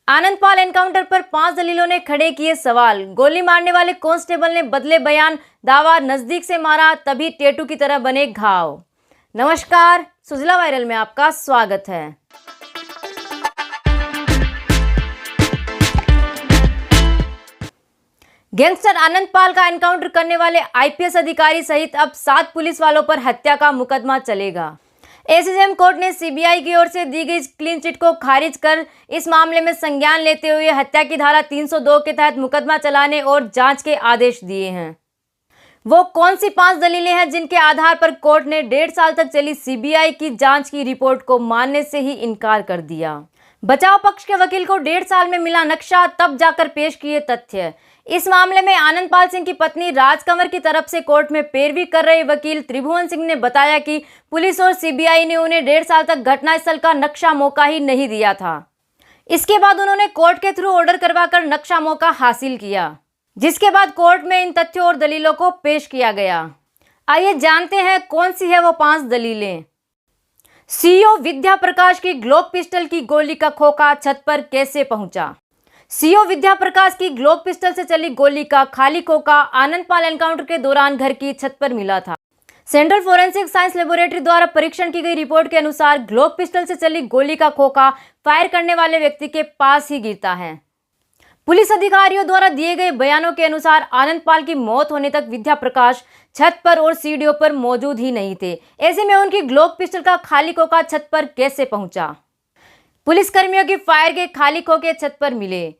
Anandpal encounter पर 5 दलीलों ने खड़े किए सवाल। गोली मारने वाले कांस्टेबल ने बदले बयान, दावा नजदीक से मारा तभी टेटू की तरह बने घाव। नमस्कार, सुजला वायरल में आपका स्वागत है। गैंगस्टर आनंदपाल का एनकाउंटर करने वाले आईपीएस अधिकारी सहित अब 7 पुलिस वालों पर हत्या का मुकदमा चलेगा। एसीजेएम कोर्ट ने सीबीआई की ओर से दी गई क्लीन चिट को खारिज कर इस मामले में संज्ञान लेते हुए हत्या की धारा 302 के तहत मुकदमा चलाने और जांच के आदेश दिए हैं। वो कौन सी 5 दलीलें हैं जिनके आधार पर कोर्ट ने 1.5 साल तक चली सीबीआई की जांच की रिपोर्ट को मानने से ही इनकार कर दिया। बचाव पक्ष के वकील को 1.5 साल में मिला नक्शा, तब जाकर पेश किए तथ्य। इस मामले में आनंदपाल सिंह की पत्नी राजकंवर की तरफ से कोर्ट में पैरवी कर रहे वकील त्रिभुवन सिंह ने बताया कि पुलिस और सीबीआई ने उन्हें 1.5 साल तक घटनास्थल का नक्शा मौका ही नहीं दिया था। इसके बाद उन्होंने कोर्ट के थ्रू ऑर्डर करवाकर नक्शा मौका हासिल किया, जिसके बाद कोर्ट में इन तथ्यों और दलीलों को पेश किया गया। आइए जानते हैं कौन सी है वो 5 दलीलें। सीईओ विद्या प्रकाश की ग्लोब पिस्टल की गोली का खोखा छत पर कैसे पहुंचा। सीईओ विद्या प्रकाश की ग्लोब पिस्टल से चली गोली का खाली खोखा आनंदपाल एनकाउंटर के दौरान घर की छत पर मिला था। सेंट्रल फोरेंसिक साइंस लेबोरेटरी द्वारा परीक्षण की गई रिपोर्ट के अनुसार ग्लोब पिस्टल से चली गोली का खोखा फायर करने वाले व्यक्ति के पास ही गिरता है। पुलिस अधिकारियों द्वारा दिए गए बयानों के अनुसार आनंदपाल की मौत होने तक विद्या प्रकाश छत पर और सीढ़ियों पर मौजूद ही नहीं थे। ऐसे में उनकी ग्लोब पिस्टल का खाली खोखा छत पर कैसे पहुंचा। पुलिसकर्मियों की फायर के खाली खोखे छत पर मिले।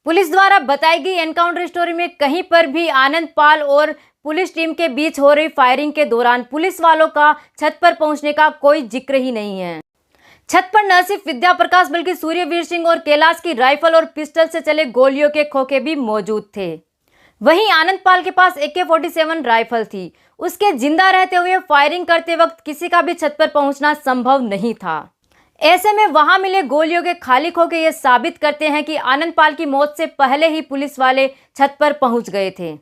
पुलिस द्वारा बताई गई एनकाउंटर स्टोरी में कहीं पर भी आनंदपाल और पुलिस टीम के बीच हो रही फायरिंग के दौरान पुलिस वालों का छत पर पहुंचने का कोई जिक्र ही नहीं है। छत पर न सिर्फ विद्या प्रकाश बल्कि सूर्यवीर सिंह और कैलाश की राइफल और पिस्टल से चले गोलियों के खोखे भी मौजूद थे। वहीं आनंदपाल के पास AK-47 राइफल थी। उसके जिंदा रहते हुए फायरिंग करते वक्त किसी का भी छत पर पहुंचना संभव नहीं था। ऐसे में वहां मिले गोलियों के खाली खोखे ये साबित करते हैं कि आनंदपाल की मौत से पहले ही पुलिस वाले छत पर पहुंच गए थे।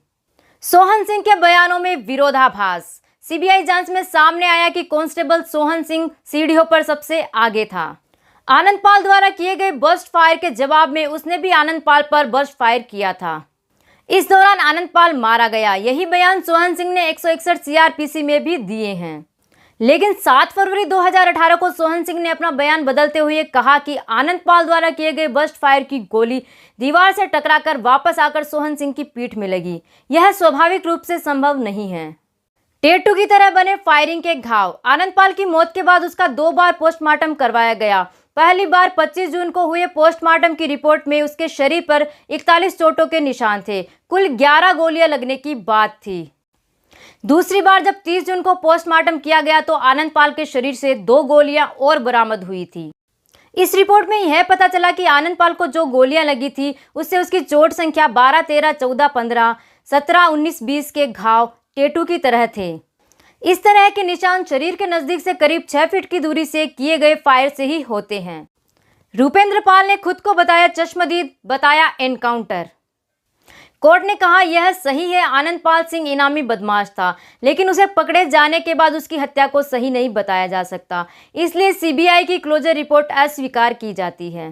सोहन सिंह के बयानों में विरोधाभास। सीबीआई जांच में सामने आया कि कांस्टेबल सोहन सिंह सीढ़ियों पर सबसे आगे था। आनंदपाल द्वारा किए गए बर्स्ट फायर के जवाब में उसने भी आनंदपाल पर बर्स्ट फायर किया था। इस दौरान आनंदपाल मारा गया। यही बयान सोहन सिंह ने 161 CRPC में भी दिए हैं। लेकिन 7 फरवरी 2018 को सोहन सिंह ने अपना बयान बदलते हुए कहा कि आनंदपाल द्वारा किए गए बर्स्ट फायर की गोली दीवार से टकराकर वापस आकर सोहन सिंह की पीठ में लगी। यह स्वाभाविक रूप से संभव नहीं है। टेटू की तरह बने फायरिंग के घाव। आनंदपाल की मौत के बाद उसका 2 बार पोस्टमार्टम करवाया गया। पहली बार 25 जून को हुए पोस्टमार्टम की रिपोर्ट में उसके शरीर पर 41 चोटों के निशान थे। कुल 11 गोलियां लगने की बात थी। दूसरी बार जब 30 जून को पोस्टमार्टम किया गया तो आनंदपाल के शरीर से 2 गोलियां और बरामद हुई थी। इस रिपोर्ट में यह पता चला कि आनंदपाल को जो गोलियां लगी थी उससे उसकी चोट संख्या 12, 13, 14, 15, 17, 19, 20 के घाव टेटू की तरह थे। इस तरह के निशान शरीर के नजदीक से करीब 6 फीट की दूरी से किए गए फायर से ही होते हैं। रूपेंद्र पाल ने खुद को बताया चश्मदीद, बताया एनकाउंटर। कोर्ट ने कहा यह सही है, आनंदपाल सिंह इनामी बदमाश था, लेकिन उसे पकड़े जाने के बाद उसकी हत्या को सही नहीं बताया जा सकता। इसलिए सीबीआई की क्लोजर रिपोर्ट अस्वीकार की जाती है।